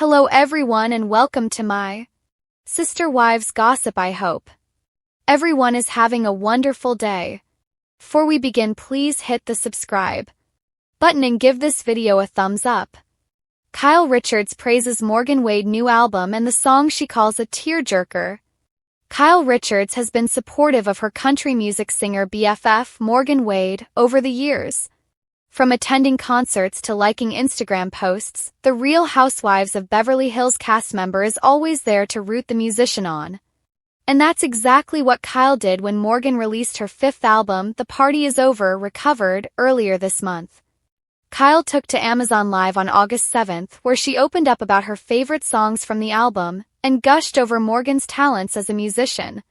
Hello everyone and welcome to my Sister Wives Gossip. I hope everyone is having a wonderful day. Before we begin, please hit the subscribe button and give this video a thumbs up. Kyle Richards praises Morgan Wade's new album and the song she calls a tearjerker. Kyle Richards has been supportive of her country music singer BFF Morgan Wade over the years. From attending concerts to liking Instagram posts, the Real Housewives of Beverly Hills cast member is always there to root the musician on. And that's exactly what Kyle did when Morgan released her fifth album, The Party Is Over, Recovered, earlier this month. Kyle took to Amazon Live on August 7th, where she opened up about her favorite songs from the album and gushed over Morgan's talents as a musician.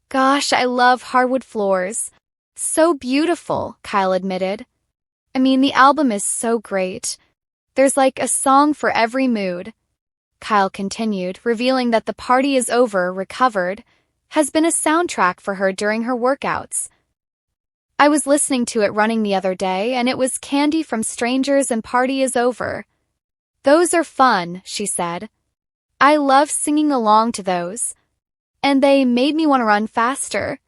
"Gosh, I love Hardwood Floors. So beautiful," Kyle admitted. "I mean, the album is so great. There's like a song for every mood." Kyle continued, revealing that The Party Is Over, Recovered has been a soundtrack for her during her workouts. "I was listening to it running the other day and it was Candy from Strangers and Party Is Over. Those are fun," she said. "I love singing along to those. And they made me want to run faster."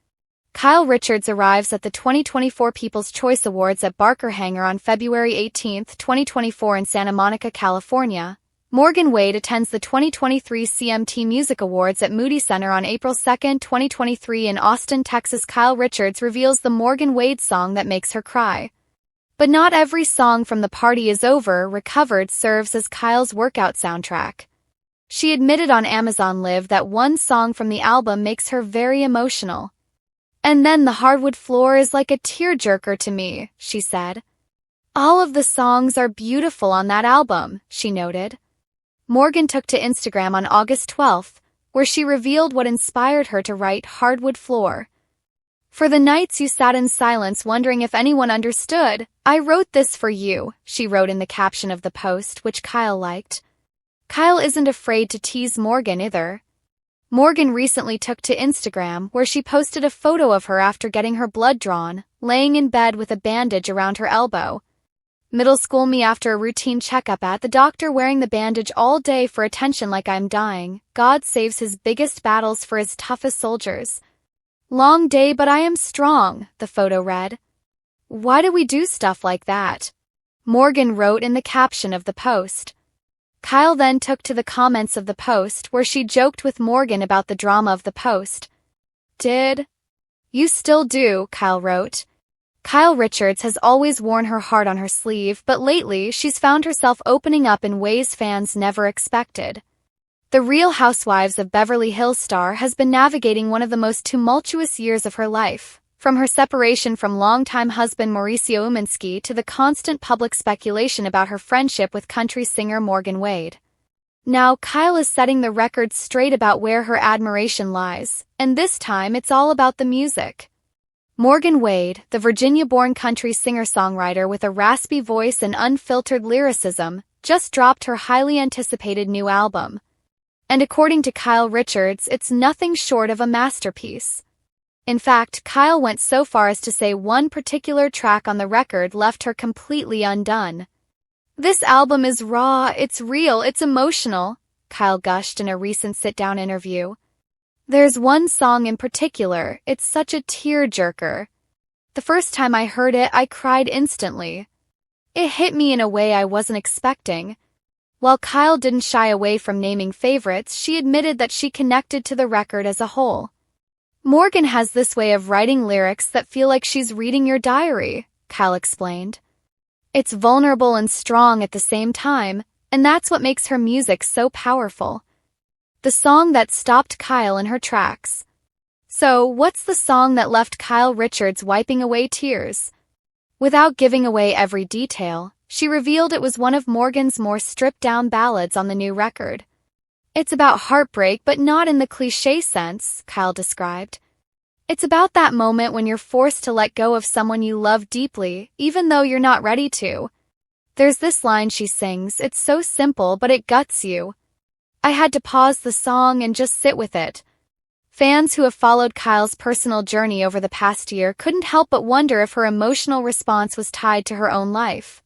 Kyle Richards arrives at the 2024 People's Choice Awards at Barker Hangar on February 18, 2024 in Santa Monica, California. Morgan Wade attends the 2023 CMT Music Awards at Moody Center on April 2, 2023 in Austin, Texas. Kyle Richards reveals the Morgan Wade song that makes her cry. But not every song from The Party Is Over, Recovered serves as Kyle's workout soundtrack. She admitted on Amazon Live that one song from the album makes her very emotional. "And then the Hardwood Floor is like a tearjerker to me," she said. "All of the songs are beautiful on that album," she noted. Morgan took to Instagram on August 12th, where she revealed what inspired her to write Hardwood Floor. "For the nights you sat in silence wondering if anyone understood, I wrote this for you," she wrote in the caption of the post, which Kyle liked. Kyle isn't afraid to tease Morgan either. Morgan recently took to Instagram, where she posted a photo of her after getting her blood drawn, laying in bed with a bandage around her elbow. "Middle school me after a routine checkup at the doctor wearing the bandage all day for attention like I'm dying. God saves his biggest battles for his toughest soldiers. Long day but I am strong," the photo read. "Why do we do stuff like that?" Morgan wrote in the caption of the post. Kyle then took to the comments of the post, where she joked with Morgan about the drama of the post. "Did you still do?" Kyle wrote. Kyle Richards has always worn her heart on her sleeve, but lately she's found herself opening up in ways fans never expected. The Real Housewives of Beverly Hills star has been navigating one of the most tumultuous years of her life, from her separation from longtime husband Mauricio Umansky to the constant public speculation about her friendship with country singer Morgan Wade. Now Kyle is setting the record straight about where her admiration lies, and this time it's all about the music. Morgan Wade, the Virginia-born country singer-songwriter with a raspy voice and unfiltered lyricism, just dropped her highly anticipated new album. And according to Kyle Richards, it's nothing short of a masterpiece. In fact, Kyle went so far as to say one particular track on the record left her completely undone. "This album is raw, it's real, it's emotional," Kyle gushed in a recent sit-down interview. "There's one song in particular, it's such a tearjerker. The first time I heard it, I cried instantly. It hit me in a way I wasn't expecting." While Kyle didn't shy away from naming favorites, she admitted that she connected to the record as a whole. "Morgan has this way of writing lyrics that feel like she's reading your diary," Kyle explained. "It's vulnerable and strong at the same time, and that's what makes her music so powerful." The song that stopped Kyle in her tracks. So, what's the song that left Kyle Richards wiping away tears? Without giving away every detail, she revealed it was one of Morgan's more stripped-down ballads on the new record. "It's about heartbreak, but not in the cliché sense," Kyle described. "It's about that moment when you're forced to let go of someone you love deeply, even though you're not ready to. There's this line she sings, it's so simple but it guts you. I had to pause the song and just sit with it." Fans who have followed Kyle's personal journey over the past year couldn't help but wonder if her emotional response was tied to her own life.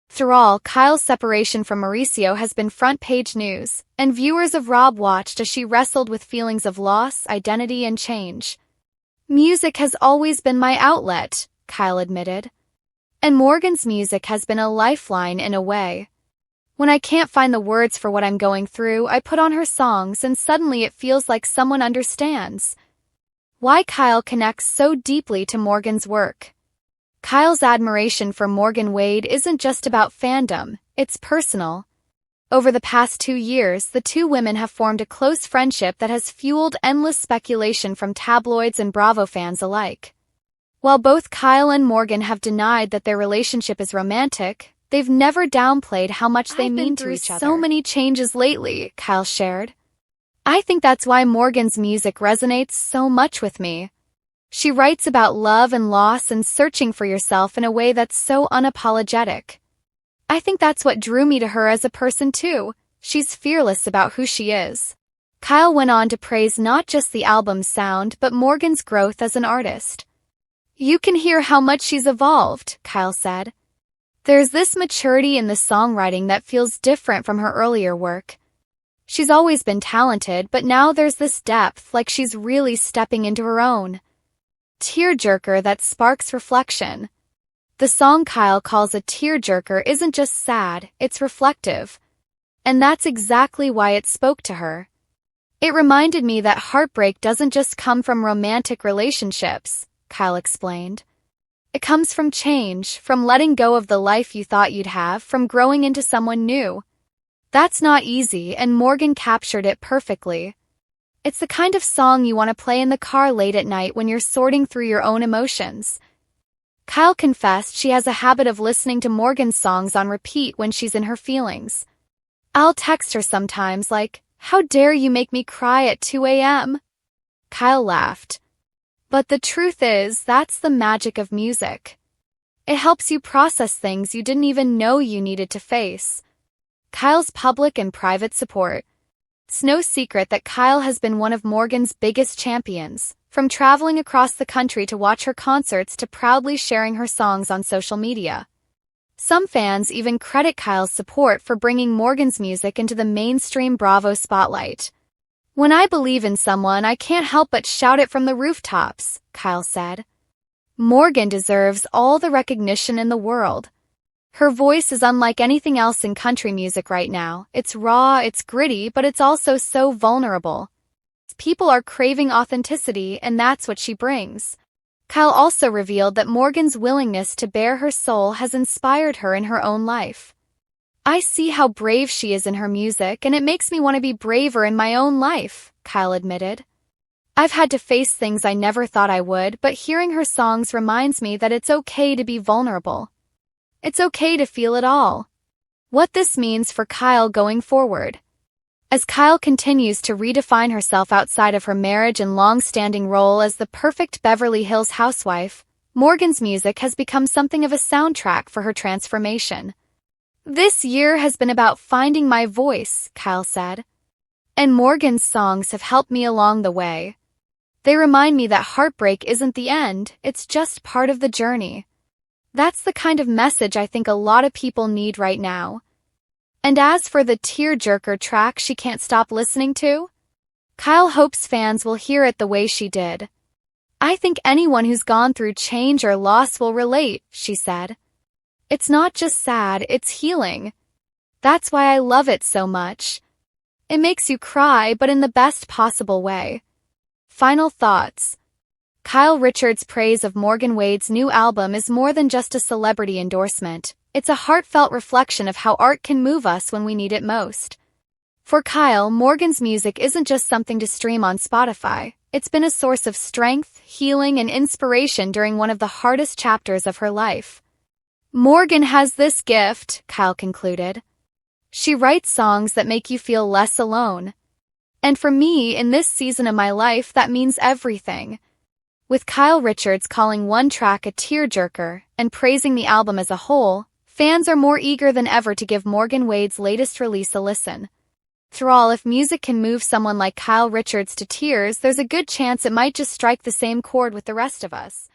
Through all, Kyle's separation from Mauricio has been front-page news, and viewers of Rob watched as she wrestled with feelings of loss, identity, and change. Music has always been my outlet, Kyle admitted. And Morgan's music has been a lifeline in a way. When I can't find the words for what I'm going through, I put on her songs and suddenly it feels like someone understands. Why Kyle connects so deeply to Morgan's work. Kyle's admiration for Morgan Wade isn't just about fandom, it's personal. Over the past 2 years, the two women have formed a close friendship that has fueled endless speculation from tabloids and Bravo fans alike. While both Kyle and Morgan have denied that their relationship is romantic, they've never downplayed how much they mean to each other. So many changes lately, Kyle shared. I think that's why Morgan's music resonates so much with me. She writes about love and loss and searching for yourself in a way that's so unapologetic. I think that's what drew me to her as a person too. She's fearless about who she is. Kyle went on to praise not just the album's sound but Morgan's growth as an artist. You can hear how much she's evolved, Kyle said. There's this maturity in the songwriting that feels different from her earlier work. She's always been talented, but now there's this depth, like she's really stepping into her own. Tearjerker that sparks reflection. The song Kyle calls a tearjerker isn't just sad, it's reflective. And that's exactly why it spoke to her. It reminded me that heartbreak doesn't just come from romantic relationships, Kyle explained. It comes from change, from letting go of the life you thought you'd have, from growing into someone new. That's not easy, and Morgan captured it perfectly. It's the kind of song you want to play in the car late at night when you're sorting through your own emotions. Kyle confessed she has a habit of listening to Morgan's songs on repeat when she's in her feelings. I'll text her sometimes like, "How dare you make me cry at 2 a.m.?" Kyle laughed. But the truth is, that's the magic of music. It helps you process things you didn't even know you needed to face. Kyle's public and private support. It's no secret that Kyle has been one of Morgan's biggest champions, from traveling across the country to watch her concerts to proudly sharing her songs on social media. Some fans even credit Kyle's support for bringing Morgan's music into the mainstream Bravo spotlight. When I believe in someone, I can't help but shout it from the rooftops, Kyle said. Morgan deserves all the recognition in the world. Her voice is unlike anything else in country music right now. It's raw, it's gritty, but it's also so vulnerable. People are craving authenticity, and that's what she brings. Kyle also revealed that Morgan's willingness to bare her soul has inspired her in her own life. I see how brave she is in her music, and it makes me want to be braver in my own life, Kyle admitted. I've had to face things I never thought I would, but hearing her songs reminds me that it's okay to be vulnerable. It's okay to feel it all. What this means for Kyle going forward. As Kyle continues to redefine herself outside of her marriage and long-standing role as the perfect Beverly Hills housewife, Morgan's music has become something of a soundtrack for her transformation. This year has been about finding my voice, Kyle said. And Morgan's songs have helped me along the way. They remind me that heartbreak isn't the end, it's just part of the journey. That's the kind of message I think a lot of people need right now. And as for the tearjerker track she can't stop listening to, Kyle hopes fans will hear it the way she did. I think anyone who's gone through change or loss will relate, she said. It's not just sad, it's healing. That's why I love it so much. It makes you cry, but in the best possible way. Final thoughts. Kyle Richards' praise of Morgan Wade's new album is more than just a celebrity endorsement. It's a heartfelt reflection of how art can move us when we need it most. For Kyle, Morgan's music isn't just something to stream on Spotify. It's been a source of strength, healing, and inspiration during one of the hardest chapters of her life. Morgan has this gift, Kyle concluded. She writes songs that make you feel less alone. And for me, in this season of my life, that means everything. With Kyle Richards calling one track a tearjerker and praising the album as a whole, fans are more eager than ever to give Morgan Wade's latest release a listen. After all, if music can move someone like Kyle Richards to tears, there's a good chance it might just strike the same chord with the rest of us.